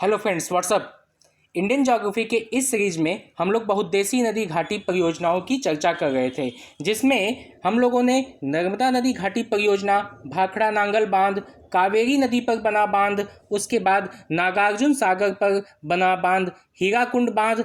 Hello friends, what's up. Indian geography के इस series में हम लोग बहुउद्देशीय नदी घाटी परियोजनाओं की चर्चा कर रहे थे, जिसमें हम लोगों ने नर्मदा नदी घाटी परियोजना, भाखड़ा नांगल बांध, कावेरी नदी पर बना बांध, उसके बाद नागार्जुन सागर पर बना बांध, हीराकुंड बांध,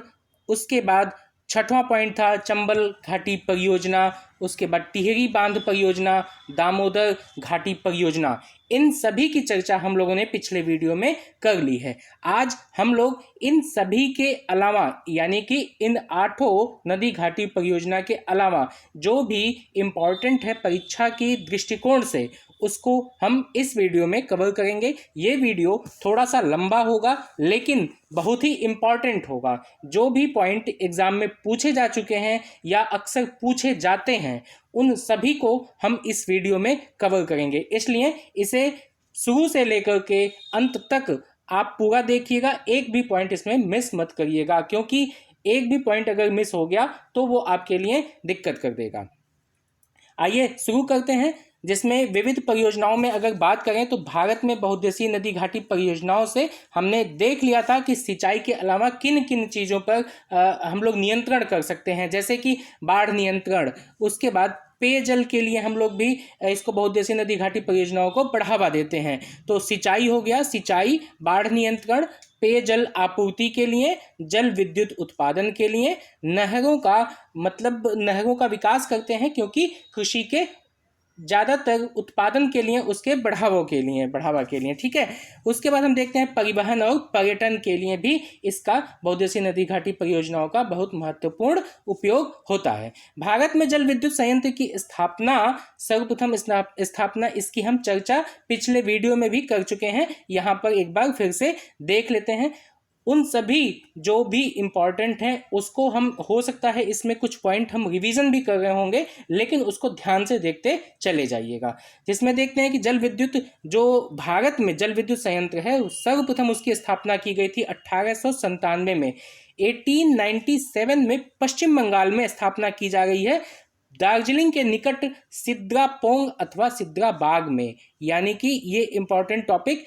उसके बाद छठवां पॉइंट था चंबल घाटी परियोजना, उसके बाद टिहरी बांध परियोजना, दामोदर घाटी परियोजना। इन सभी की चर्चा हम लोगों ने पिछले वीडियो में कर ली है। आज हम लोग इन सभी के अलावा, यानी कि इन 8 नदी घाटी परियोजना के अलावा जो भी इम्पॉर्टेंट है परीक्षा के दृष्टिकोण से, उसको हम इस वीडियो में कवर करेंगे। ये वीडियो थोड़ा सा लंबा होगा लेकिन बहुत ही इम्पॉर्टेंट होगा। जो भी पॉइंट एग्जाम में पूछे जा चुके हैं या अक्सर पूछे जाते हैं, उन सभी को हम इस वीडियो में कवर करेंगे। इसलिए इसे शुरू से लेकर के अंत तक आप पूरा देखिएगा, एक भी पॉइंट इसमें मिस मत करिएगा, क्योंकि एक भी पॉइंट अगर मिस हो गया तो वो आपके लिए दिक्कत कर देगा। आइए शुरू करते हैं। जिसमें विविध परियोजनाओं में अगर बात करें तो भारत में बहुउद्देशीय नदी घाटी परियोजनाओं से हमने देख लिया था कि सिंचाई के अलावा किन किन चीज़ों पर हम लोग नियंत्रण कर सकते हैं, जैसे कि बाढ़ नियंत्रण। उसके बाद पेयजल के लिए हम लोग भी इसको बहुउद्देशीय नदी घाटी परियोजनाओं को बढ़ावा देते हैं। तो सिंचाई हो गया, सिंचाई, बाढ़ नियंत्रण, पेयजल आपूर्ति के लिए, जल विद्युत उत्पादन के लिए, नहरों का विकास करते हैं क्योंकि कृषि के ज़्यादातर उत्पादन के लिए, उसके बढ़ावा के लिए, ठीक है। उसके बाद हम देखते हैं परिवहन और पर्यटन के लिए भी इसका बहुउद्देशीय नदी घाटी परियोजनाओं का बहुत महत्वपूर्ण उपयोग होता है। भारत में जल विद्युत संयंत्र की सर्वप्रथम स्थापना इसकी हम चर्चा पिछले वीडियो में भी कर चुके हैं। यहाँ पर एक बार फिर से देख लेते हैं। उन सभी जो भी इम्पॉर्टेंट हैं उसको हम, हो सकता है इसमें कुछ पॉइंट हम रिवीजन भी कर रहे होंगे, लेकिन उसको ध्यान से देखते चले जाइएगा। जिसमें देखते हैं कि जल विद्युत, जो भारत में जल विद्युत संयंत्र है, सर्वप्रथम उसकी स्थापना की गई थी 1897 में। 1897 में पश्चिम बंगाल में स्थापना की जा रही है, दार्जिलिंग के निकट सिद्रापोंग अथवा सिद्राबाग में। यानी कि ये इंपॉर्टेंट टॉपिक,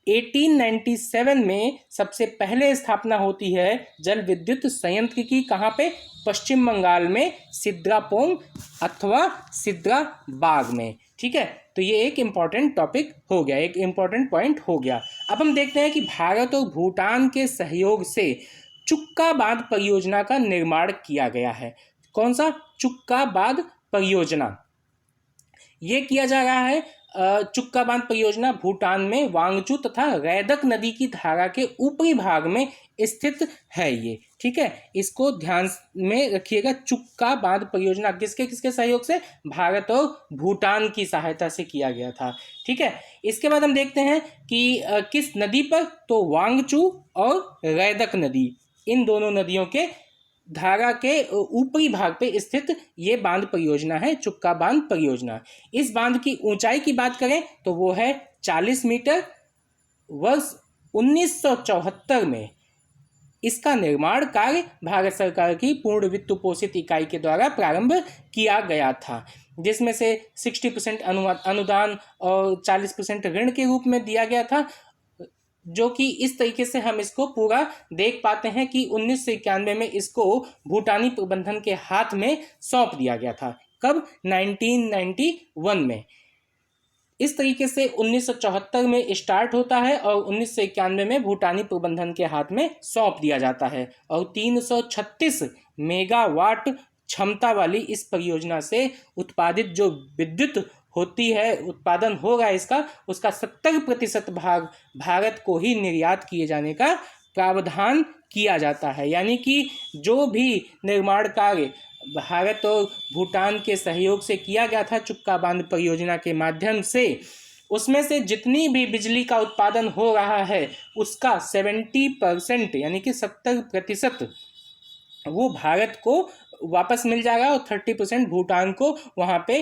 1897 में सबसे पहले स्थापना होती है जल विद्युत संयंत्र की। कहाँ पे? पश्चिम बंगाल में सिद्रापोंग अथवा सिद्राबाग में, ठीक है। तो ये एक इम्पॉर्टेंट टॉपिक हो गया, एक इम्पॉर्टेंट पॉइंट हो गया। अब हम देखते हैं कि भारत और भूटान के सहयोग से चुक्का बांध परियोजना का निर्माण किया गया है। कौन सा? चुक्का बांध परियोजना। ये किया जा रहा है। चुक्का बांध परियोजना भूटान में वांगचू तथा रैदक नदी की धारा के ऊपरी भाग में स्थित है ये, ठीक है। इसको ध्यान में रखिएगा। चुक्का बांध परियोजना किसके किसके सहयोग से? भारत और भूटान की सहायता से किया गया था, ठीक है। इसके बाद हम देखते हैं कि किस नदी पर? तो वांगचू और रैदक नदी, इन दोनों नदियों के धारा के ऊपरी भाग पे स्थित ये बांध परियोजना है, चुक्का बांध परियोजना। इस बांध की ऊंचाई की बात करें तो वो है 40 मीटर। वर्ष 1974 में इसका निर्माण कार्य भारत सरकार की पूर्ण वित्त पोषित इकाई के द्वारा प्रारंभ किया गया था, जिसमें से 60% अनुदान और 40% ऋण के रूप में दिया गया था। जो कि इस तरीके से हम इसको पूरा देख पाते हैं कि 1991 में इसको भूटानी प्रबंधन के हाथ में सौंप दिया गया था। कब? 1991 में। इस तरीके से 1974 में स्टार्ट होता है और 1991 में भूटानी प्रबंधन के हाथ में सौंप दिया जाता है। और 336 मेगावाट क्षमता वाली इस परियोजना से उत्पादित जो विद्युत होती है, उत्पादन होगा इसका, उसका 70% भाग भारत को ही निर्यात किए जाने का प्रावधान किया जाता है। यानी कि जो भी निर्माण कार्य भारत और भूटान के सहयोग से किया गया था चुक्का बांध परियोजना के माध्यम से, उसमें से जितनी भी बिजली का उत्पादन हो रहा है उसका 70%, यानी कि 70% वो भारत को वापस मिल जाएगा और 30% भूटान को वहाँ पे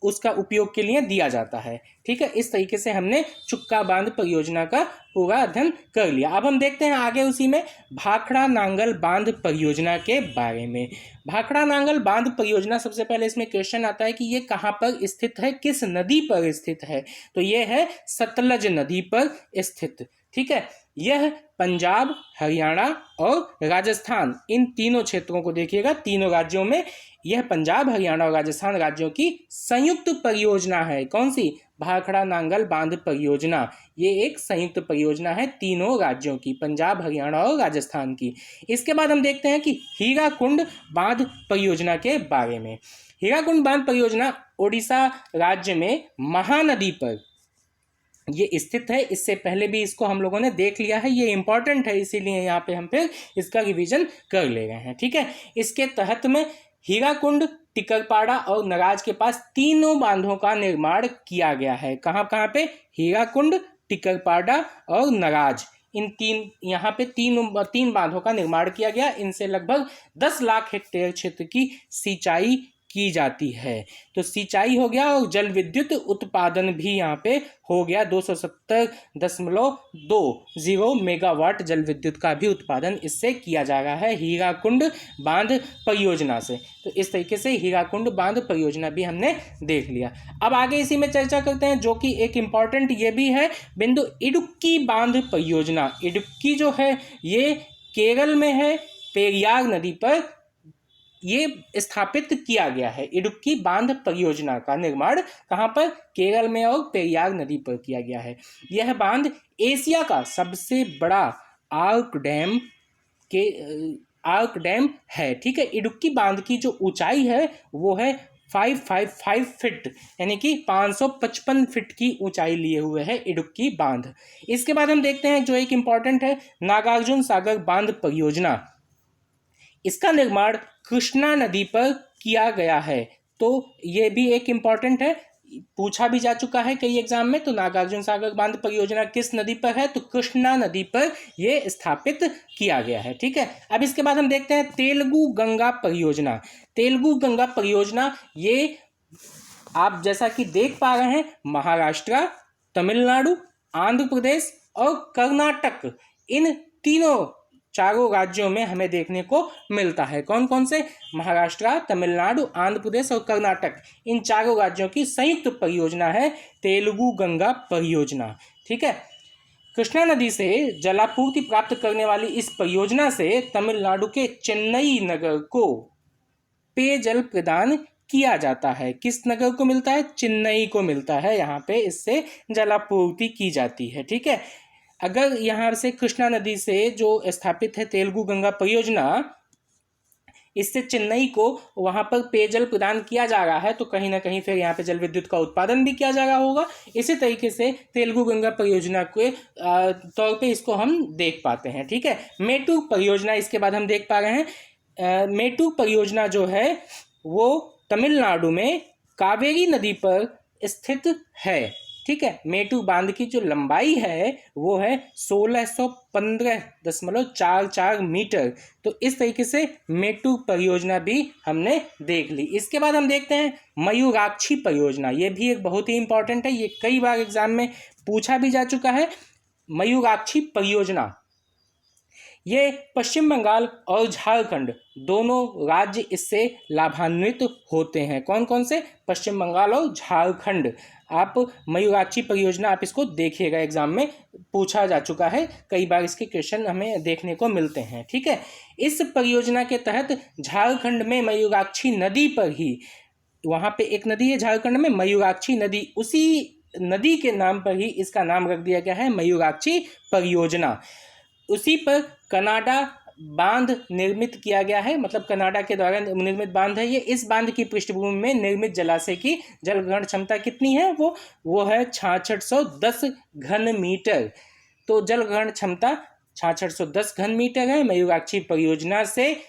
उसका उपयोग के लिए दिया जाता है, ठीक है। इस तरीके से हमने चुक्का बांध परियोजना का पूरा अध्ययन कर लिया। अब हम देखते हैं आगे उसी में भाखड़ा नांगल बांध परियोजना के बारे में। भाखड़ा नांगल बांध परियोजना, सबसे पहले इसमें क्वेश्चन आता है कि ये कहाँ पर स्थित है, किस नदी पर स्थित है? तो ये है सतलज नदी पर स्थित, ठीक है। यह पंजाब, हरियाणा और राजस्थान, इन तीनों क्षेत्रों को देखिएगा, तीनों राज्यों में यह पंजाब, हरियाणा और राजस्थान राज्यों की संयुक्त परियोजना है। कौन सी? भाखड़ा नांगल बांध परियोजना। ये एक संयुक्त परियोजना है तीनों राज्यों की, पंजाब, हरियाणा और राजस्थान की। इसके बाद हम देखते हैं कि हीराकुंड बांध परियोजना के बारे में। हीराकुंड बांध परियोजना ओडिशा राज्य में महानदी पर ये स्थित है। इससे पहले भी इसको हम लोगों ने देख लिया है, ये इंपॉर्टेंट है, इसीलिए यहाँ पे हम फिर इसका रिवीजन कर ले रहे हैं। ठीक है। इसके तहत में हीराकुंड, टिकरपाड़ा और नराज के पास तीनों बांधों का निर्माण किया गया है। कहाँ कहाँ पे? हीराकुंड, टिकरपाड़ा और नराज, इन यहाँ पे तीन बांधों का निर्माण किया गया। इनसे लगभग 10 लाख हेक्टेयर क्षेत्र की सिंचाई की जाती है। तो सिंचाई हो गया और जल विद्युत उत्पादन भी यहाँ पे हो गया। 270.20 मेगावाट जल विद्युत का भी उत्पादन इससे किया जा रहा है हीराकुंड बांध परियोजना से। तो इस तरीके से हीराकुंड बांध परियोजना भी हमने देख लिया। अब आगे इसी में चर्चा करते हैं, जो कि एक इम्पॉर्टेंट ये भी है बिंदु, इडुक्की बांध परियोजना। इडुक्की जो है ये केरल में है, पेरियार नदी पर ये स्थापित किया गया है। इडुक्की बांध परियोजना का निर्माण कहाँ पर? केरल में और पेरियार नदी पर किया गया है। यह बांध एशिया का सबसे बड़ा आर्क डैम है। ठीक है। इडुक्की बांध की जो ऊंचाई है वो है 555 फीट, यानी कि 555 फीट की ऊंचाई लिए हुए है इडुक्की बांध। इसके बाद हम देखते हैं जो एक इंपॉर्टेंट है, नागार्जुन सागर बांध परियोजना। इसका निर्माण कृष्णा नदी पर किया गया है। तो ये भी एक इम्पॉर्टेंट है, पूछा भी जा चुका है कई एग्जाम में। तो नागार्जुन सागर बांध परियोजना किस नदी पर है? तो कृष्णा नदी पर यह स्थापित किया गया है। ठीक है। अब इसके बाद हम देखते हैं तेलुगु गंगा परियोजना। तेलुगु गंगा परियोजना ये आप जैसा कि देख पा रहे हैं, महाराष्ट्र, तमिलनाडु, आंध्र प्रदेश और कर्नाटक, इन तीनों चारों राज्यों में हमें देखने को मिलता है। कौन कौन से? महाराष्ट्र, तमिलनाडु, आंध्र प्रदेश और कर्नाटक, इन चारों राज्यों की संयुक्त परियोजना है तेलुगु गंगा परियोजना। ठीक है। कृष्णा नदी से जलापूर्ति प्राप्त करने वाली इस परियोजना से तमिलनाडु के चेन्नई नगर को पेयजल प्रदान किया जाता है। किस नगर को मिलता है? चेन्नई को मिलता है। यहाँ पे इससे जलापूर्ति की जाती है। ठीक है। अगर यहाँ से कृष्णा नदी से जो स्थापित है तेलुगु गंगा परियोजना, इससे चेन्नई को वहाँ पर पेयजल प्रदान किया जा रहा है, तो कहीं ना कहीं फिर यहाँ पे जल विद्युत का उत्पादन भी किया जा रहा होगा। इसी तरीके से तेलुगु गंगा परियोजना के तौर पे इसको हम देख पाते हैं। ठीक है। मेटू परियोजना इसके बाद हम देख पा रहे हैं। मेटू परियोजना जो है वो तमिलनाडु में कावेरी नदी पर स्थित है। ठीक है। मेटू बांध की जो लंबाई है वो है 1615.44 मीटर। तो इस तरीके से मेटू परियोजना भी हमने देख ली। इसके बाद हम देखते हैं मयूराक्षी परियोजना। ये भी एक बहुत ही इंपॉर्टेंट है, ये कई बार एग्जाम में पूछा भी जा चुका है। मयूराक्षी परियोजना ये पश्चिम बंगाल और झारखंड दोनों राज्य इससे लाभान्वित होते हैं। कौन कौन से? पश्चिम बंगाल और झारखंड। आप मयूराक्षी परियोजना आप इसको देखिएगा, एग्जाम में पूछा जा चुका है, कई बार इसके क्वेश्चन हमें देखने को मिलते हैं। ठीक है। इस परियोजना के तहत झारखंड में मयूराक्षी नदी पर ही, वहाँ पे एक नदी है झारखंड में, मयूराक्षी नदी, उसी नदी के नाम पर ही इसका नाम रख दिया गया है मयूराक्षी परियोजना। उसी पर कनाडा बांध निर्मित किया गया है, मतलब कनाडा के द्वारा निर्मित बांध है ये। इस बांध की पृष्ठभूमि में निर्मित जलाशय की जल ग्रहण क्षमता कितनी है? वो है 6610 घन मीटर। तो जल ग्रहण क्षमता 6610 घन मीटर है। मयूराक्षी परियोजना से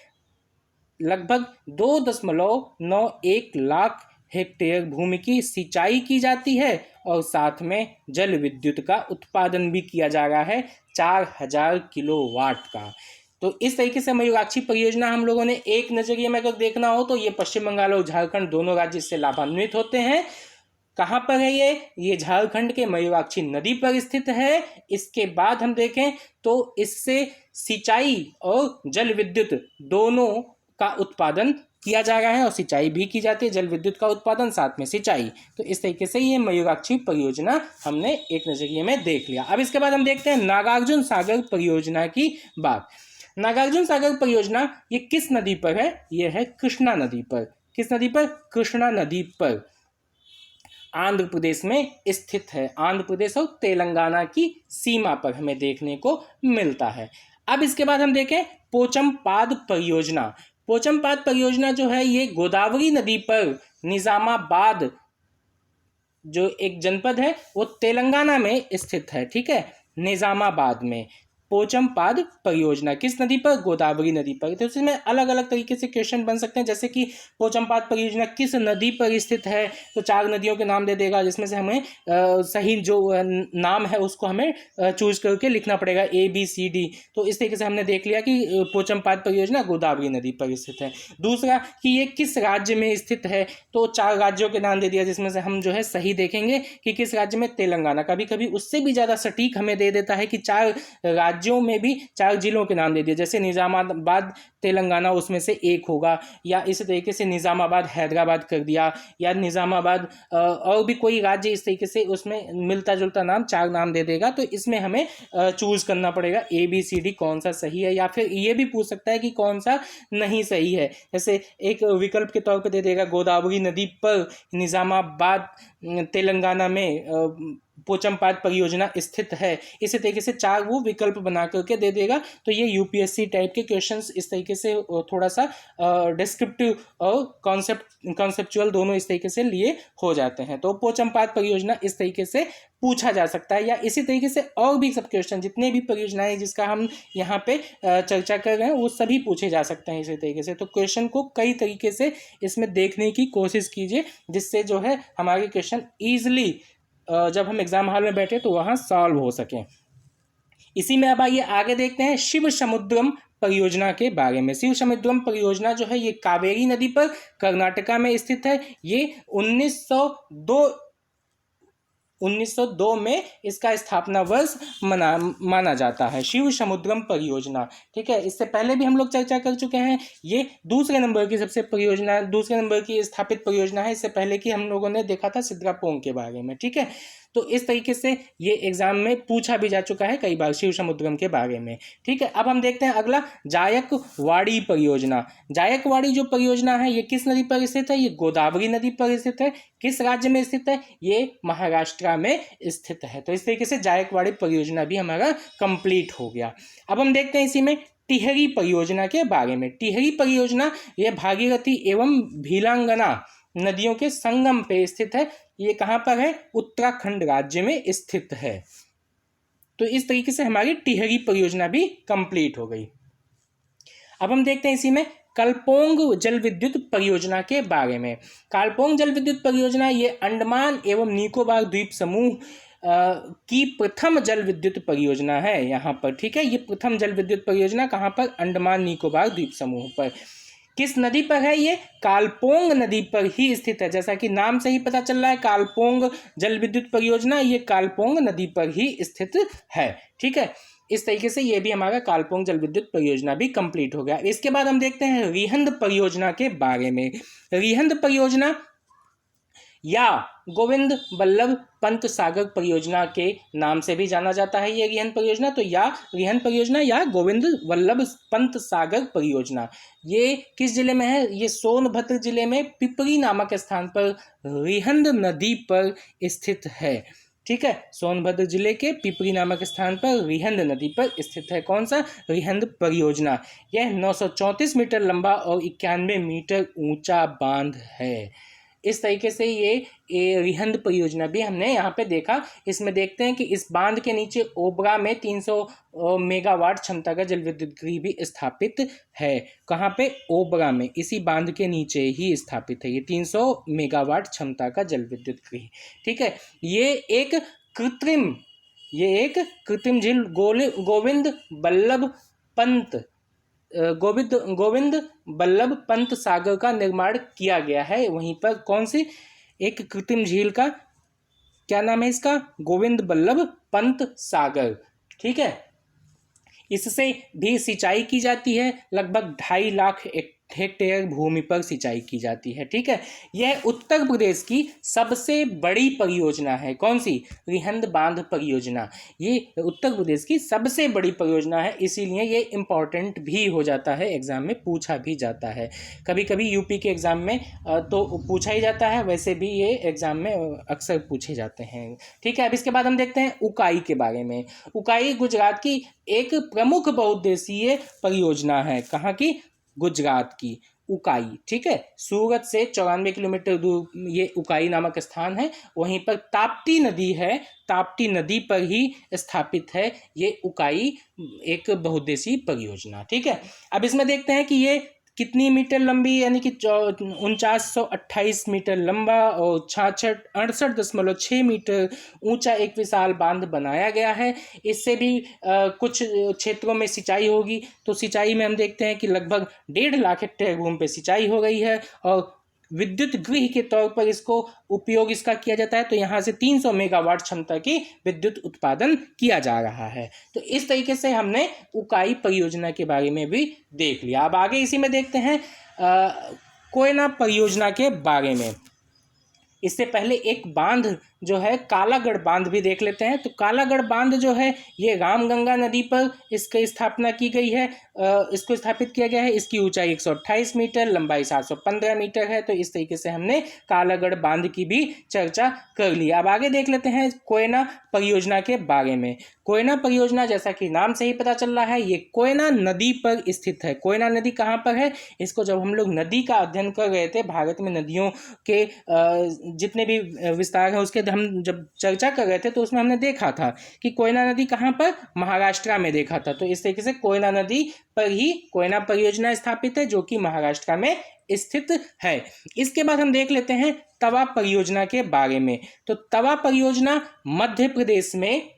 लगभग 2.91 लाख हेक्टेयर भूमि की सिंचाई की जाती है और साथ में जल विद्युत का उत्पादन भी किया जा रहा है 4000 किलोवाट का। तो इस तरीके से मयूराक्षी परियोजना हम लोगों ने एक नजरिए में अगर देखना हो तो ये पश्चिम बंगाल और झारखंड दोनों राज्य इससे लाभान्वित होते हैं। कहाँ पर है ये झारखंड के मयूराक्षी नदी पर स्थित है। इसके बाद हम देखें तो इससे सिंचाई और जल विद्युत दोनों का उत्पादन किया जा रहा है और सिंचाई भी की जाती है, जल विद्युत का उत्पादन साथ में सिंचाई। तो इस तरीके से ये मयूराक्षी परियोजना हमने एक नजरिए में देख लिया। अब इसके बाद हम देखते हैं नागार्जुन सागर परियोजना की बात। नागार्जुन सागर परियोजना ये किस नदी पर है? ये है कृष्णा नदी पर। किस नदी पर? कृष्णा नदी पर, आंध्र प्रदेश में स्थित है। आंध्र प्रदेश और तेलंगाना की सीमा पर हमें देखने को मिलता है। अब इसके बाद हम देखें पोचमपाद परियोजना। पोचमपाद परियोजना जो है ये गोदावरी नदी पर निजामाबाद जो एक जनपद है वो तेलंगाना में स्थित है। ठीक है, निजामाबाद में पोचमपाद परियोजना किस नदी पर? गोदावरी नदी पर। तो इसमें अलग अलग तरीके से क्वेश्चन बन सकते हैं, जैसे कि पोचमपाद परियोजना किस नदी पर स्थित है, तो 4 नदियों के नाम दे देगा, जिसमें से हमें सही जो नाम है उसको हमें चूज करके लिखना पड़ेगा, ABCD। तो इस तरीके से हमने देख लिया कि पोचमपाद परियोजना गोदावरी नदी पर स्थित है। दूसरा कि ये किस राज्य में स्थित है, तो 4 राज्यों के नाम दे दिया, जिसमें से हम जो है सही देखेंगे कि किस राज्य में? तेलंगाना। कभी कभी उससे भी ज़्यादा सटीक हमें दे देता है कि 4 राज्यों में भी 4 जिलों के नाम दे दिए, जैसे निजामाबाद तेलंगाना उसमें से एक होगा, या इस तरीके से निजामाबाद हैदराबाद कर दिया, या निजामाबाद और भी कोई राज्य इस तरीके से उसमें मिलता जुलता नाम 4 नाम दे देगा। तो इसमें हमें चूज करना पड़ेगा ABCD कौन सा सही है, या फिर ये भी पूछ सकता है कि कौन सा नहीं सही है। जैसे एक विकल्प के तौर पर दे देगा गोदावरी नदी पर निजामाबाद तेलंगाना में पोचमपाद परियोजना स्थित है। इसी तरीके से 4 वो विकल्प बना करके दे देगा। तो ये UPSC टाइप के क्वेश्चंस इस तरीके से थोड़ा सा डिस्क्रिप्टिव और कॉन्सेप्चुअल दोनों इस तरीके से लिए हो जाते हैं। तो पोचमपाद परियोजना इस तरीके से पूछा जा सकता है, या इसी तरीके से और भी सब क्वेश्चन जितने भी परियोजनाएं जिसका हम यहाँ पे चर्चा कर रहे हैं वो सभी पूछे जा सकते हैं इसी तरीके से। तो क्वेश्चन को कई तरीके से इसमें देखने की कोशिश कीजिए, जिससे जो है हमारे क्वेश्चन ईजिली जब हम एग्जाम हॉल में बैठे तो वहाँ सॉल्व हो सकें। इसी में अब आइए आगे देखते हैं शिव समुद्रम परियोजना के बारे में। शिव समुद्रम परियोजना जो है ये कावेरी नदी पर कर्नाटका में स्थित है। ये 1902 में इसका स्थापना वर्ष माना जाता है, शिव समुद्रम परियोजना। ठीक है, इससे पहले भी हम लोग चर्चा कर चुके हैं। ये दूसरे नंबर की दूसरे नंबर की स्थापित परियोजना है। इससे पहले की हम लोगों ने देखा था सिद्रापोंग के बारे में। ठीक है, तो इस तरीके से ये एग्जाम में पूछा भी जा चुका है कई बार शिव समुद्रम के बारे में। ठीक है, अब हम देखते हैं अगला जायकवाड़ी परियोजना। जायकवाड़ी जो परियोजना है ये किस नदी पर स्थित है? ये गोदावरी नदी पर स्थित है। किस राज्य में स्थित है? ये महाराष्ट्र में स्थित है। तो इस तरीके से जायकवाड़ी परियोजना भी हमारा कंप्लीट हो गया। अब हम देखते हैं इसी में टिहरी परियोजना के बारे में। टिहरी परियोजना ये भागीरथी एवं भीलांगना नदियों के संगम पे स्थित है। ये कहाँ पर है? उत्तराखंड राज्य में स्थित है। तो इस तरीके से हमारी टिहरी परियोजना भी कंप्लीट हो गई। अब हम देखते हैं इसी में कलपोंग जल विद्युत परियोजना के बारे में। कलपोंग जल विद्युत परियोजना ये अंडमान एवं निकोबार द्वीप समूह की प्रथम जल विद्युत परियोजना है यहाँ पर। ठीक है, ये प्रथम जल विद्युत परियोजना कहाँ पर? अंडमान निकोबार द्वीप समूह पर। किस नदी पर है? ये कालपोंग नदी पर ही स्थित है। जैसा कि नाम से ही पता चल रहा है, कालपोंग जल विद्युत परियोजना ये कालपोंग नदी पर ही स्थित है। ठीक है, इस तरीके से ये भी हमारा कालपोंग जल विद्युत परियोजना भी कंप्लीट हो गया। इसके बाद हम देखते हैं रिहंद परियोजना के बारे में। रिहंद परियोजना या गोविंद बल्लभ पंत सागर परियोजना के नाम से भी जाना जाता है ये रिहंद परियोजना। तो या रिहंद परियोजना या गोविंद बल्लभ पंत सागर परियोजना ये किस जिले में है? ये सोनभद्र जिले में पिपरी नामक स्थान पर रिहंद नदी पर स्थित है। ठीक है, सोनभद्र जिले के पिपरी नामक स्थान पर रिहंद नदी पर स्थित है। कौन सा? रिहंद परियोजना। यह 934 मीटर लंबा और 91 मीटर ऊंचा बांध है। इस तरीके से ये रिहंद परियोजना भी हमने यहाँ पे देखा। इसमें देखते हैं कि इस बांध के नीचे ओबरा में 300 मेगावाट क्षमता का जल विद्युत गृह भी स्थापित है। कहाँ पे? ओबरा में, इसी बांध के नीचे ही स्थापित है ये 300 मेगावाट क्षमता का जल विद्युत गृह। ठीक है, ये एक कृत्रिम झील गोविंद बल्लभ पंत सागर का निर्माण किया गया है। वहीं पर कौन सी एक कृत्रिम झील का क्या नाम है इसका? गोविंद बल्लभ पंत सागर। ठीक है, इससे भी सिंचाई की जाती है। लगभग 2.5 लाख हेक्टेयर भूमि पर सिंचाई की जाती है। ठीक है, यह उत्तर प्रदेश की सबसे बड़ी परियोजना है। कौन सी? रिहंद बांध परियोजना। ये उत्तर प्रदेश की सबसे बड़ी परियोजना है, इसीलिए ये इम्पॉर्टेंट भी हो जाता है, एग्जाम में पूछा भी जाता है। कभी कभी यूपी के एग्जाम में तो पूछा ही जाता है, वैसे भी ये एग्जाम में अक्सर पूछे जाते हैं। ठीक है, अब इसके बाद हम देखते हैं उकाई के बारे में। उकाई गुजरात की एक प्रमुख बहुउद्देशीय परियोजना है। कहाँ की? गुजरात की उकाई। ठीक है, सूरत से 94 किलोमीटर दूर ये उकाई नामक स्थान है। वहीं पर ताप्ती नदी है, ताप्ती नदी पर ही स्थापित है ये उकाई, एक बहुउद्देशीय परियोजना। ठीक है, अब इसमें देखते हैं कि ये कितनी मीटर लंबी, यानी कि 4928 मीटर लंबा और 68.6 मीटर ऊंचा एक विशाल बांध बनाया गया है। इससे भी कुछ क्षेत्रों में सिंचाई होगी। तो सिंचाई में हम देखते हैं कि लगभग 1.5 लाख हेक्टेयर भूमि पे सिंचाई हो गई है और विद्युत गृह के तौर पर इसको उपयोग इसका किया जाता है। तो यहाँ से 300 मेगावाट क्षमता की विद्युत उत्पादन किया जा रहा है। तो इस तरीके से हमने उकाई परियोजना के बारे में भी देख लिया। अब आगे इसी में देखते हैं कोयना परियोजना के बारे में। इससे पहले एक बांध जो है कालागढ़ बांध भी देख लेते हैं। तो कालागढ़ बांध जो है ये रामगंगा नदी पर इसकी स्थापना की गई है, इसको स्थापित किया गया है। इसकी ऊंचाई 128 मीटर, लंबाई 715 मीटर है। तो इस तरीके से हमने कालागढ़ बांध की भी चर्चा कर ली। अब आगे देख लेते हैं कोयना परियोजना के बारे में। कोयना परियोजना, जैसा कि नाम से ही पता चल रहा है, ये कोयना नदी पर स्थित है। कोयना नदी कहाँ पर है? इसको जब हम लोग नदी का अध्ययन कर रहे थे, भारत में नदियों के जितने भी विस्तार है उसके हम जब चर्चा कर रहे थे, तो उसमें हमने देखा था कि कोयना नदी कहाँ पर? महाराष्ट्र में देखा था। तो इस तरीके से कोयना नदी पर ही कोयना परियोजना स्थापित है, जो कि महाराष्ट्र में स्थित है। इसके बाद हम देख लेते हैं तवा परियोजना के बारे में। तो तवा परियोजना मध्य प्रदेश में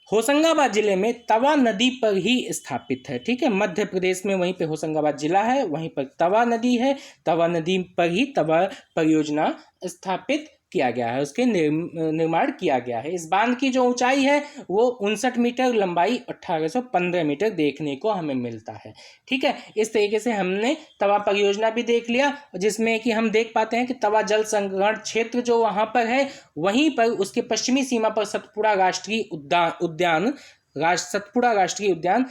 होशंगाबाद जिले में तवा नदी पर ही स्थापित है। ठीक है, मध्य प्रदेश में वहीं पे होशंगाबाद जिला है, वहीं पर तवा नदी है। तवा नदी पर ही तवा परियोजना स्थापित किया गया है, उसके निर्माण किया गया है। इस बांध की जो ऊंचाई है वो 59 मीटर, लंबाई 1815 मीटर देखने को हमें मिलता है। ठीक है, इस तरीके से हमने तवा परियोजना भी देख लिया, जिसमें कि हम देख पाते हैं कि तवा जल संग्रहण क्षेत्र जो वहाँ पर है, वहीं पर उसके पश्चिमी सीमा पर सतपुड़ा राष्ट्रीय उद्यान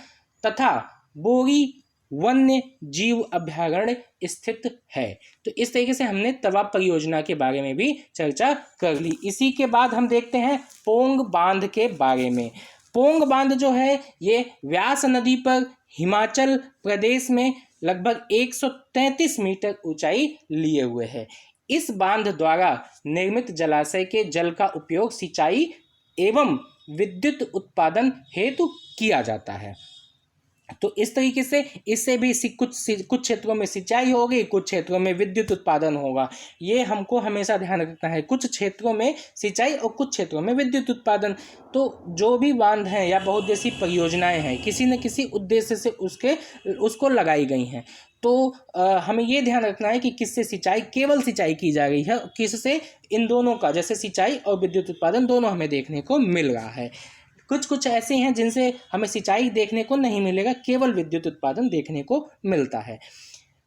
तथा बोरी वन्य जीव अभ्यारण्य स्थित है। तो इस तरीके से हमने तवा परियोजना के बारे में भी चर्चा कर ली। इसी के बाद हम देखते हैं पोंग बांध के बारे में। पोंग बांध जो है ये व्यास नदी पर हिमाचल प्रदेश में लगभग 133 मीटर ऊंचाई लिए हुए है। इस बांध द्वारा निर्मित जलाशय के जल का उपयोग सिंचाई एवं विद्युत उत्पादन हेतु किया जाता है। तो इस तरीके से इससे भी कुछ क्षेत्रों में सिंचाई होगी, कुछ क्षेत्रों में विद्युत उत्पादन होगा। ये हमको हमेशा ध्यान रखना है, कुछ क्षेत्रों में सिंचाई और कुछ क्षेत्रों में विद्युत उत्पादन। तो जो भी बांध हैं या बहुउद्देशीय परियोजनाएं हैं, किसी न किसी उद्देश्य से उसको लगाई गई हैं। तो हमें ये ध्यान रखना है कि किससे सिंचाई, केवल सिंचाई की जा रही है, किससे, इन दोनों का, जैसे सिंचाई और विद्युत उत्पादन दोनों हमें देखने को मिल रहा है। कुछ ऐसे हैं जिनसे हमें सिंचाई देखने को नहीं मिलेगा, केवल विद्युत उत्पादन देखने को मिलता है।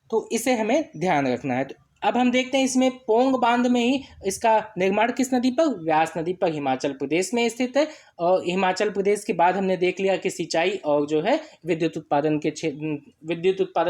तो इसे हमें ध्यान रखना है। तो अब हम देखते हैं इसमें पोंग बांध में ही इसका निर्माण किस नदी पर? व्यास नदी पर हिमाचल प्रदेश में स्थित है। और हिमाचल प्रदेश के बाद हमने देख लिया कि सिंचाई और जो है विद्युत उत्पादन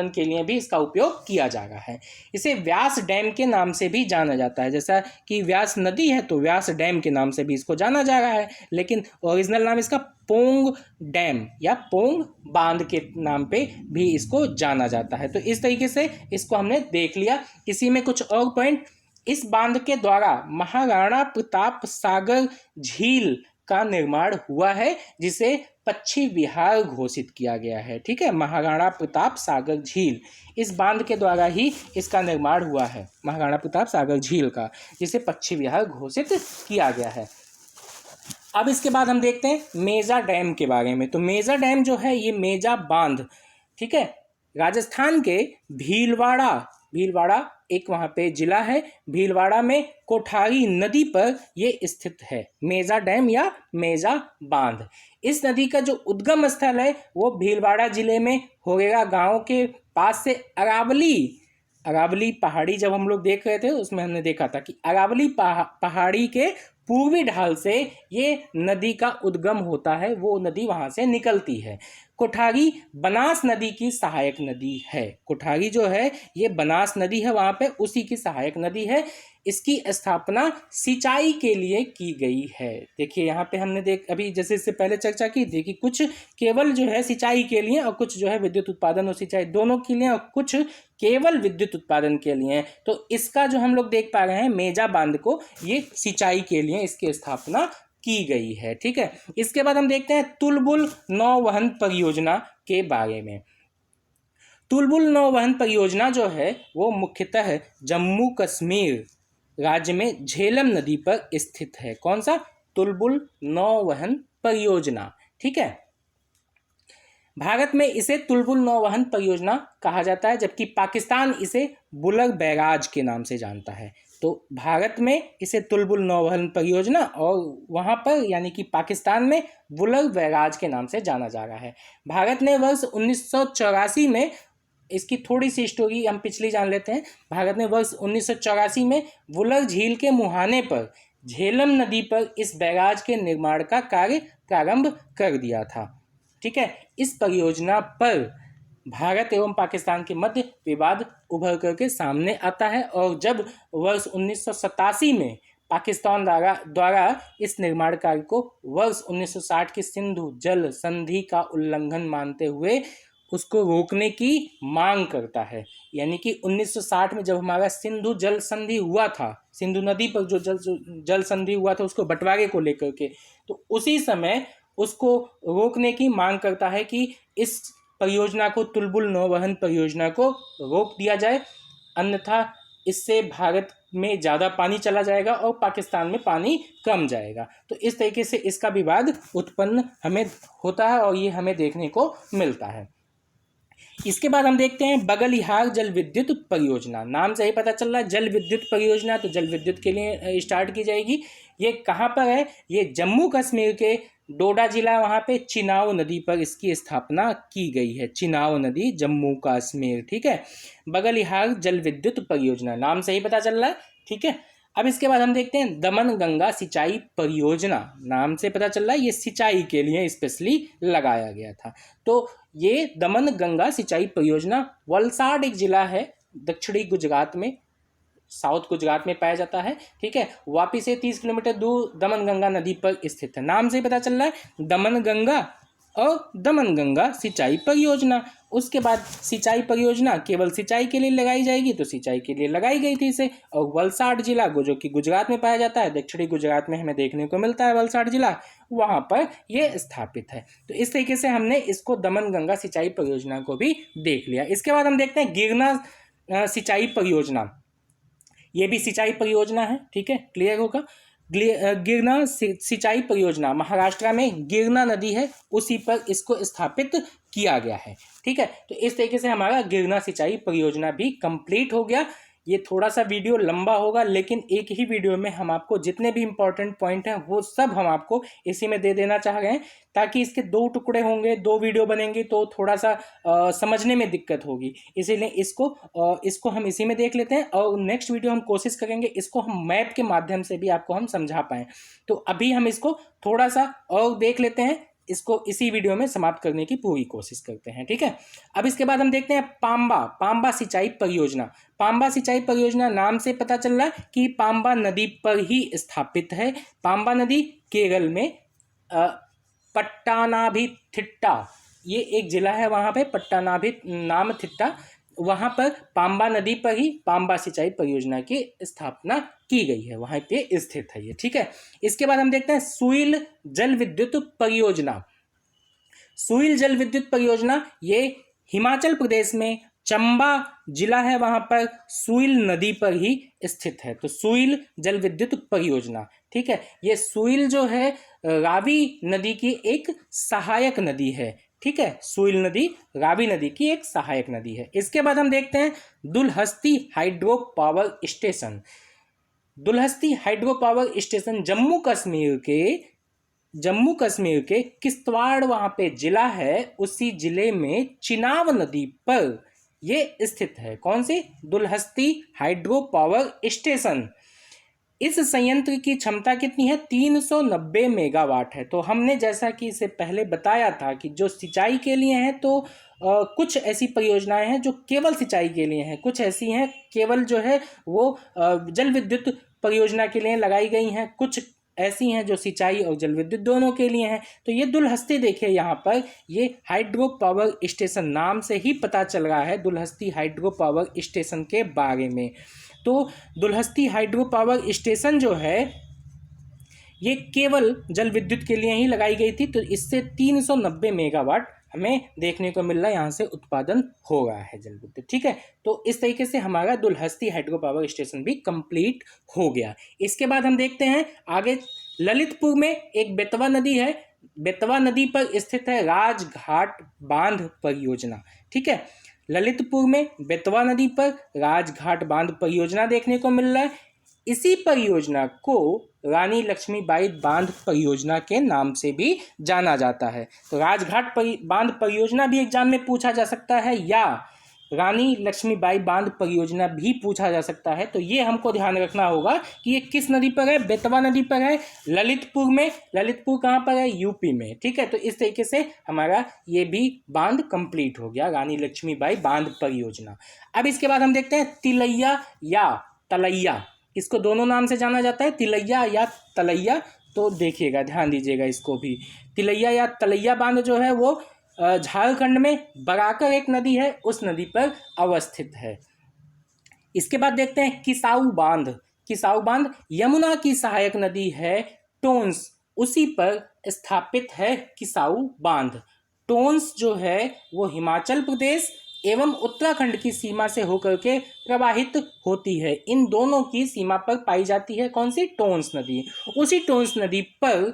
के लिए भी इसका उपयोग किया जा रहा है। इसे व्यास डैम के नाम से भी जाना जाता है। जैसा कि व्यास नदी है तो व्यास डैम के नाम से भी इसको जाना जा रहा है, लेकिन ओरिजिनल नाम इसका पोंग डैम या पोंग बांध के नाम पे भी इसको जाना जाता है। तो इस तरीके से इसको हमने देख लिया। इसी में कुछ और पॉइंट, इस बांध के द्वारा महाराणा प्रताप सागर झील का निर्माण हुआ है, जिसे पक्षी विहार घोषित किया गया है। ठीक है, महाराणा प्रताप सागर झील, इस बांध के द्वारा ही इसका निर्माण हुआ है, महाराणा प्रताप सागर झील का, जिसे पक्षी विहार घोषित किया गया है। अब इसके बाद हम देखते हैं मेजा डैम के बारे में। तो मेजा डैम जो है ये मेजा बांध, ठीक है, राजस्थान के भीलवाड़ा एक वहाँ पे जिला है भीलवाड़ा में, कोठारी नदी पर ये स्थित है, मेजा डैम या मेजा बांध। इस नदी का जो उद्गम स्थल है वो भीलवाड़ा जिले में होरेगा गांव के पास से अरावली पहाड़ी जब हम लोग देख रहे थे उसमें हमने देखा था कि अरावली पहाड़ी के पूर्वी ढाल से ये नदी का उद्गम होता है, वो नदी वहाँ से निकलती है। कोठारी बनास नदी की सहायक नदी है। कोठारी जो है ये बनास नदी है वहाँ पे, उसी की सहायक नदी है। इसकी स्थापना सिंचाई के लिए की गई है। देखिए यहाँ पे हमने अभी जैसे इससे पहले चर्चा की थी कि कुछ केवल जो है सिंचाई के लिए और कुछ जो है विद्युत उत्पादन और सिंचाई दोनों के लिए और कुछ केवल विद्युत उत्पादन के लिए। तो इसका जो हम लोग देख पा रहे हैं मेजा बांध को, ये सिंचाई के लिए इसकी स्थापना की गई है। ठीक है, इसके बाद हम देखते हैं तुलबुल नौवहन परियोजना के बारे में। तुलबुल नौवहन परियोजना जो है वो मुख्यतः जम्मू कश्मीर राज्य में झेलम नदी पर स्थित है। कौन सा? तुलबुल नौवहन परियोजना। ठीक है, भारत में इसे तुलबुल नौवहन परियोजना कहा जाता है, जबकि पाकिस्तान इसे बुलग बैराज के नाम से जानता है। तो भारत में इसे तुलबुल नौवहन परियोजना और वहाँ पर यानी कि पाकिस्तान में बुलग बैराज के नाम से जाना जा रहा है। भारत ने वर्ष 1984 में, इसकी थोड़ी सी स्टोरी हम पिछली जान लेते हैं। भारत ने वर्ष 1984 में वुलर झील के मुहाने पर झेलम नदी पर इस बैराज के निर्माण का कार्य प्रारंभ कर दिया था। ठीक है, इस परियोजना पर भारत एवं पाकिस्तान के मध्य विवाद उभर करके सामने आता है और जब वर्ष 1987 में पाकिस्तान द्वारा इस निर्माण कार्य को वर्ष 1960 की सिंधु जल संधि का उल्लंघन मानते हुए उसको रोकने की मांग करता है। यानी कि 1960 में जब हमारा सिंधु जल संधि हुआ था, सिंधु नदी पर जो जल संधि हुआ था उसको बंटवारे को लेकर के, तो उसी समय उसको रोकने की मांग करता है कि इस परियोजना को, तुलबुल नौवहन परियोजना को रोक दिया जाए, अन्यथा इससे भारत में ज़्यादा पानी चला जाएगा और पाकिस्तान में पानी कम जाएगा। तो इस तरीके से इसका विवाद उत्पन्न हमें होता है और ये हमें देखने को मिलता है। इसके बाद हम देखते हैं बगलिहार जल विद्युत परियोजना। नाम से ही पता चल रहा है जल विद्युत परियोजना, तो जल विद्युत के लिए स्टार्ट की जाएगी। ये कहाँ पर है? ये जम्मू कश्मीर के डोडा जिला, वहाँ पे चिनाव नदी पर इसकी स्थापना की गई है। चिनाव नदी, जम्मू कश्मीर। ठीक है, बगलिहार जल विद्युत परियोजना, नाम से ही पता चल रहा है। ठीक है, अब इसके बाद हम देखते हैं दमन गंगा सिंचाई परियोजना। नाम से पता चल रहा है ये सिंचाई के लिए स्पेशली लगाया गया था। तो ये दमन गंगा सिंचाई परियोजना वलसाड एक जिला है दक्षिणी गुजरात में, साउथ गुजरात में पाया जाता है। ठीक है, वापी से 30 किलोमीटर दूर दमन गंगा नदी पर स्थित है। नाम से ही पता चल रहा है दमन गंगा और दमन गंगा सिंचाई परियोजना। उसके बाद सिंचाई परियोजना केवल सिंचाई के लिए लगाई जाएगी, तो सिंचाई के लिए लगाई गई थी इसे। और वलसाड जिला जो कि गुजरात में पाया जाता है, दक्षिणी गुजरात में हमें देखने को मिलता है वलसाड जिला, वहाँ पर यह स्थापित है। तो इस तरीके से हमने इसको दमन गंगा सिंचाई परियोजना को भी देख लिया। इसके बाद हम देखते हैं गिरना सिंचाई परियोजना। ये भी सिंचाई परियोजना है। ठीक है, क्लियर होगा। गिरना सिंचाई परियोजना महाराष्ट्र में गिरना नदी है, उसी पर इसको स्थापित किया गया है। ठीक है, तो इस तरीके से हमारा गिरना सिंचाई परियोजना भी कंप्लीट हो गया। ये थोड़ा सा वीडियो लंबा होगा, लेकिन एक ही वीडियो में हम आपको जितने भी इंपॉर्टेंट पॉइंट हैं वो सब हम आपको इसी में दे देना चाह रहे हैं, ताकि इसके 2 टुकड़े होंगे, 2 वीडियो बनेंगे तो थोड़ा सा समझने में दिक्कत होगी। इसीलिए इसको हम इसी में देख लेते हैं और नेक्स्ट वीडियो हम कोशिश करेंगे इसको हम मैप के माध्यम से भी आपको हम समझा पाएँ। तो अभी हम इसको थोड़ा सा और देख लेते हैं, इसको इसी वीडियो में समाप्त करने की पूरी कोशिश करते हैं। ठीक है, अब इसके बाद हम देखते हैं पांबा सिंचाई परियोजना। पांबा सिंचाई परियोजना नाम से पता चल रहा है कि पांबा नदी पर ही स्थापित है। पांबा नदी केरल में पट्टानाभिथिट्टा, ये एक जिला है वहाँ पे पट्टानाभिथिट्टा, वहाँ पर पांबा नदी पर ही पांबा सिंचाई परियोजना की स्थापना की गई है, वहाँ पे स्थित है ये। ठीक है, इसके बाद हम देखते हैं सुइल जल विद्युत परियोजना। सुइल जल विद्युत परियोजना ये हिमाचल प्रदेश में चंबा जिला है, वहाँ पर सुइल नदी पर ही स्थित है। तो सुइल जल विद्युत परियोजना, ठीक है, ये सुइल जो है रावी नदी की एक सहायक नदी है। ठीक है, सुइल नदी रावी नदी की एक सहायक नदी है। इसके बाद हम देखते हैं Dulhasti hydro power station. Dulhasti hydro power station Jammu Kashmir के किश्तवाड़ वहाँ पे जिला है, उसी जिले में चिनाब नदी पर ये स्थित है। कौन सी? Dulhasti hydro power station. इस संयंत्र की क्षमता कितनी है? 390 मेगावाट है। तो हमने जैसा कि इसे पहले बताया था कि जो सिंचाई के लिए है, तो कुछ ऐसी परियोजनाएं हैं जो केवल सिंचाई के लिए हैं, कुछ ऐसी हैं केवल जो है वो जल विद्युत परियोजना के लिए लगाई गई हैं, कुछ ऐसी हैं जो सिंचाई और जल विद्युत दोनों के लिए हैं। तो ये दुलहस्ती देखिए, यहाँ पर ये हाइड्रो पावर स्टेशन नाम से ही पता चल रहा है दुलहस्ती हाइड्रो पावर स्टेशन के बारे में। तो दुलहस्ती हाइड्रो पावर स्टेशन जो है ये केवल जल विद्युत के लिए ही लगाई गई थी। तो इससे 390 मेगावाट हमें देखने को मिल रहा है, यहाँ से उत्पादन हो रहा है जल विद्युत। ठीक है, तो इस तरीके से हमारा दुलहस्ती हाइड्रो पावर स्टेशन भी कंप्लीट हो गया। इसके बाद हम देखते हैं आगे, ललितपुर में एक बेतवा नदी है, बेतवा नदी पर स्थित है राजघाट बांध परियोजना। ठीक है, ललितपुर में बेतवा नदी पर राजघाट बांध परियोजना देखने को मिल रहा है। इसी परियोजना को रानी लक्ष्मीबाई बांध परियोजना के नाम से भी जाना जाता है। तो राजघाट बांध परियोजना भी एग्जाम में पूछा जा सकता है, या रानी लक्ष्मीबाई बांध परियोजना भी पूछा जा सकता है। तो ये हमको ध्यान रखना होगा कि ये किस नदी पर है? बेतवा नदी पर है, ललितपुर में। ललितपुर कहाँ पर है? यूपी में। ठीक है, तो इस तरीके से हमारा ये भी बांध कंप्लीट हो गया, रानी लक्ष्मीबाई बांध परियोजना। अब इसके बाद हम देखते हैं तिलैया या तलैया। इसको दोनों नाम से जाना जाता है, तिलैया या तलैया। तो देखिएगा, ध्यान दीजिएगा इसको भी। तिलैया या तलैया बांध जो है वो झारखंड में बराकर एक नदी है, उस नदी पर अवस्थित है। इसके बाद देखते हैं किसाऊ बांध। किसाऊ बांध यमुना की सहायक नदी है टोंस, उसी पर स्थापित है किसाऊ बांध। टोंस जो है वो हिमाचल प्रदेश एवं उत्तराखंड की सीमा से होकर के प्रवाहित होती है। इन दोनों की सीमा पर पाई जाती है कौन सी? टोंस नदी। उसी टोंस नदी पर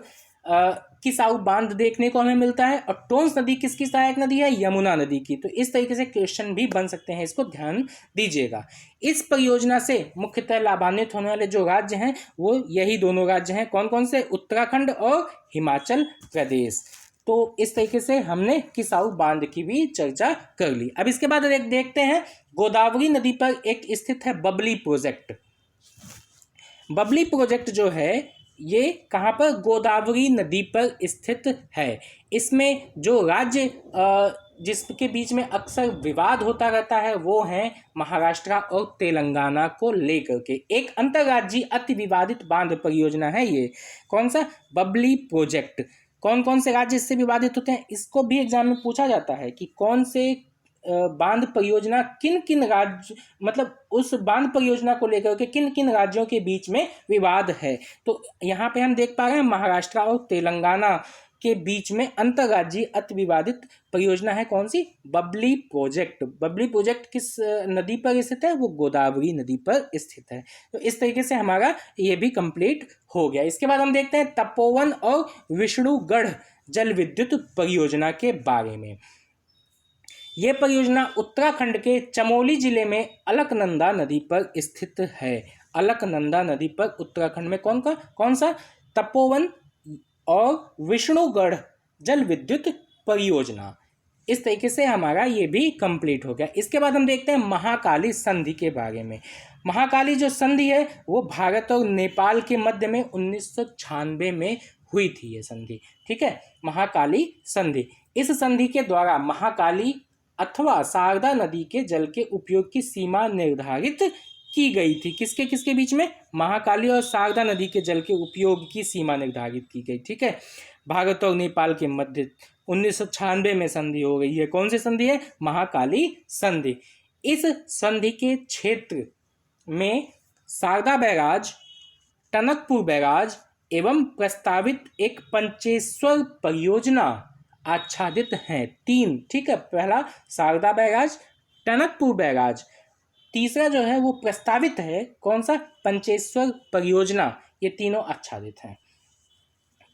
किसाऊ बांध देखने को हमें मिलता है। और टोंस नदी किसकी सहायक नदी है? यमुना नदी की। तो इस तरीके से क्वेश्चन भी बन सकते हैं, इसको ध्यान दीजिएगा। इस परियोजना से मुख्यतः लाभान्वित होने वाले जो राज्य हैं वो यही दोनों राज्य हैं। कौन कौन से? उत्तराखंड और हिमाचल प्रदेश। तो इस तरीके से हमने किसाऊ बांध की भी चर्चा कर ली। अब इसके बाद देखते हैं गोदावरी नदी पर एक स्थित है बबली प्रोजेक्ट। बबली प्रोजेक्ट जो है ये कहाँ पर? गोदावरी नदी पर स्थित है। इसमें जो राज्य जिसके बीच में अक्सर विवाद होता रहता है वो है महाराष्ट्र और तेलंगाना को लेकर के। एक अंतर्राज्यीय अति विवादित बांध परियोजना है ये। कौन सा? बबली प्रोजेक्ट। कौन कौन से राज्य इससे विवादित होते हैं, इसको भी एग्जाम में पूछा जाता है कि कौन से बांध परियोजना किन किन राज्य, मतलब उस बांध परियोजना को लेकर के किन किन राज्यों के बीच में विवाद है। तो यहाँ पे हम देख पा रहे हैं महाराष्ट्र और तेलंगाना के बीच में अंतर्राज्यीय अति विवादित परियोजना है कौन सी? बबली प्रोजेक्ट। बबली प्रोजेक्ट किस नदी पर स्थित है? वो गोदावरी नदी पर स्थित है। तो इस तरीके से हमारा ये भी कंप्लीट हो गया। इसके बाद हम देखते हैं तपोवन और विष्णुगढ़ जल विद्युत परियोजना के बारे में। ये परियोजना उत्तराखंड के चमोली जिले में अलकनंदा नदी पर स्थित है। अलकनंदा नदी पर उत्तराखंड में कौन सा? तपोवन और विष्णुगढ़ जल विद्युत परियोजना। इस तरीके से हमारा ये भी कंप्लीट हो गया। इसके बाद हम देखते हैं महाकाली संधि के बारे में। महाकाली जो संधि है वो भारत और नेपाल के मध्य में 1996 में हुई थी ये संधि। ठीक है, महाकाली संधि। इस संधि के द्वारा महाकाली अथवा शारदा नदी के जल के उपयोग की सीमा निर्धारित की गई थी। किसके किसके बीच में? महाकाली और शारदा नदी के जल के उपयोग की सीमा निर्धारित की गई। ठीक है, भारत और नेपाल के मध्य 1996 में संधि हो गई है। कौन सी संधि है? महाकाली संधि। इस संधि के क्षेत्र में शारदा बैराज, टनकपुर बैराज एवं प्रस्तावित एक पंचेश्वर परियोजना आच्छादित हैं। 3, ठीक है, पहला शारदा बैराज, टनकपुर बैराज, तीसरा जो है वो प्रस्तावित है कौन सा? पंचेश्वर परियोजना। ये तीनों आच्छादित हैं।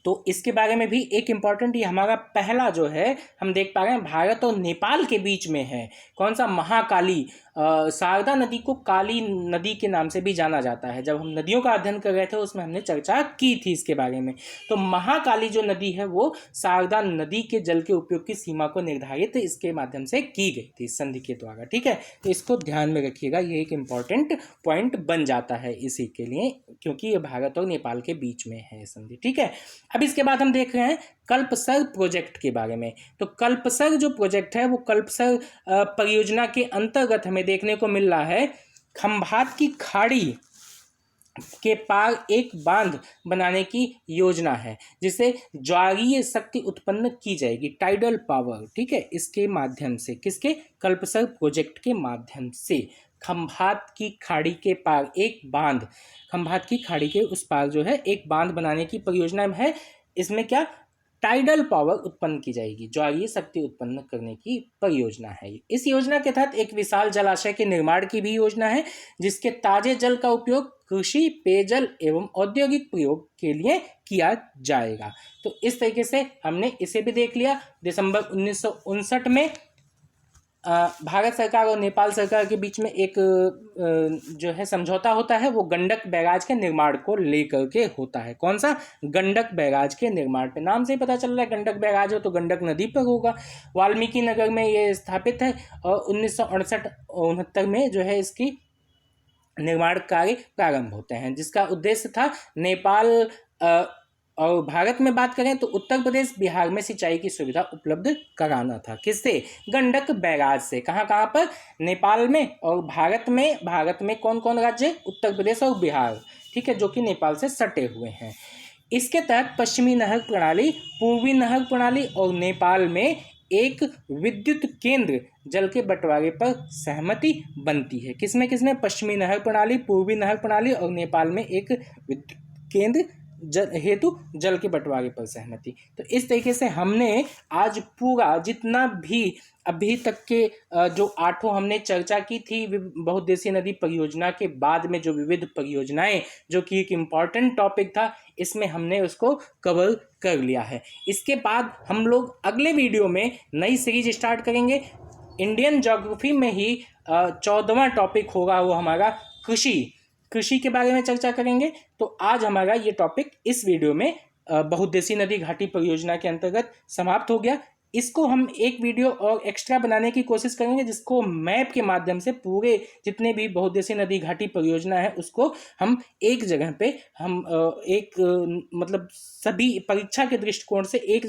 तो इसके बारे में भी एक इम्पॉर्टेंट, ये हमारा पहला जो है हम देख पा रहे हैं भारत और नेपाल के बीच में है कौन सा, महाकाली। शारदा नदी को काली नदी के नाम से भी जाना जाता है। जब हम नदियों का अध्ययन कर रहे थे उसमें हमने चर्चा की थी इसके बारे में। तो महाकाली जो नदी है वो शारदा नदी के जल के उपयोग की सीमा को निर्धारित इसके माध्यम से की गई थी संधि के द्वारा, ठीक है। तो इसको ध्यान में रखिएगा, ये एक इम्पॉर्टेंट पॉइंट बन जाता है इसी के लिए, क्योंकि ये भारत और नेपाल के बीच में है संधि, ठीक है। अब इसके बाद हम देख रहे हैं कल्पसर प्रोजेक्ट के बारे में। तो कल्पसर जो प्रोजेक्ट है वो कल्पसर परियोजना के अंतर्गत हमें देखने को मिल रहा है खंभात की खाड़ी के पार एक बांध बनाने की योजना है जिससे ज्वारीय शक्ति उत्पन्न की जाएगी, टाइडल पावर, ठीक है। इसके माध्यम से, किसके, कल्पसर प्रोजेक्ट के माध्यम से खंभात की खाड़ी के पार एक बांध, खंभात की खाड़ी के उस पार जो है एक बांध बनाने की परियोजना है। इसमें क्या, टाइडल पावर उत्पन्न की जाएगी, ज्वारीय शक्ति उत्पन्न करने की परियोजना है। इस योजना के तहत एक विशाल जलाशय के निर्माण की भी योजना है जिसके ताजे जल का उपयोग कृषि, पेयजल एवं औद्योगिक प्रयोग के लिए किया जाएगा। तो इस तरीके से हमने इसे भी देख लिया। दिसंबर 1959 में भारत सरकार और नेपाल सरकार के बीच में एक जो है समझौता होता है, वो गंडक बैराज के निर्माण को लेकर के होता है। कौन सा, गंडक बैराज के निर्माण पे, नाम से ही पता चल रहा है गंडक बैराज हो तो गंडक नदी पर होगा। वाल्मीकि नगर में ये स्थापित है और 1968-69 में जो है इसकी निर्माण कार्य प्रारंभ होते हैं, जिसका उद्देश्य था नेपाल और भारत में बात करें तो उत्तर प्रदेश, बिहार में सिंचाई की सुविधा उपलब्ध कराना था। किससे, गंडक बैराज से। कहाँ कहाँ पर, नेपाल में और भारत में। भारत में कौन कौन राज्य, उत्तर प्रदेश और बिहार, ठीक है, जो कि नेपाल से सटे हुए हैं। इसके तहत पश्चिमी नहर प्रणाली, पूर्वी नहर प्रणाली और नेपाल में एक विद्युत केंद्र जल के बंटवारे पर सहमति बनती है। किसमें किसमें, पश्चिमी नहर प्रणाली, पूर्वी नहर प्रणाली और नेपाल में एक विद्युत केंद्र हेतु जल के बंटवारे पर सहमति। तो इस तरीके से हमने आज पूरा जितना भी अभी तक के जो 8 हमने चर्चा की थी बहुउद्देशीय नदी परियोजना के बाद में जो विविध परियोजनाएं, जो कि एक इम्पॉर्टेंट टॉपिक था, इसमें हमने उसको कवर कर लिया है। इसके बाद हम लोग अगले वीडियो में नई सीरीज स्टार्ट करेंगे। इंडियन ज्योग्राफी में ही 14वां टॉपिक होगा, वो हमारा कृषि के बारे में चर्चा करेंगे। तो आज हमारा ये टॉपिक इस वीडियो में बहुउद्देशीय नदी घाटी परियोजना के अंतर्गत समाप्त हो गया। इसको हम एक वीडियो और एक्स्ट्रा बनाने की कोशिश करेंगे, जिसको मैप के माध्यम से पूरे जितने भी बहुउद्देशीय नदी घाटी परियोजना है उसको हम एक जगह पे हम मतलब सभी परीक्षा के दृष्टिकोण से एक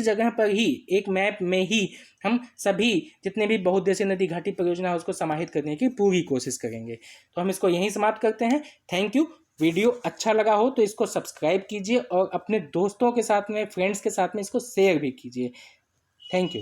जगह पर ही, एक मैप में ही हम सभी जितने भी बहुउद्देशीय नदी घाटी परियोजना है उसको समाहित करने की पूरी कोशिश करेंगे। तो हम इसको यहीं समाप्त करते हैं। Thank you. वीडियो अच्छा लगा हो तो इसको सब्सक्राइब कीजिए और अपने दोस्तों के साथ में, फ्रेंड्स के साथ में इसको शेयर भी कीजिए। Thank you.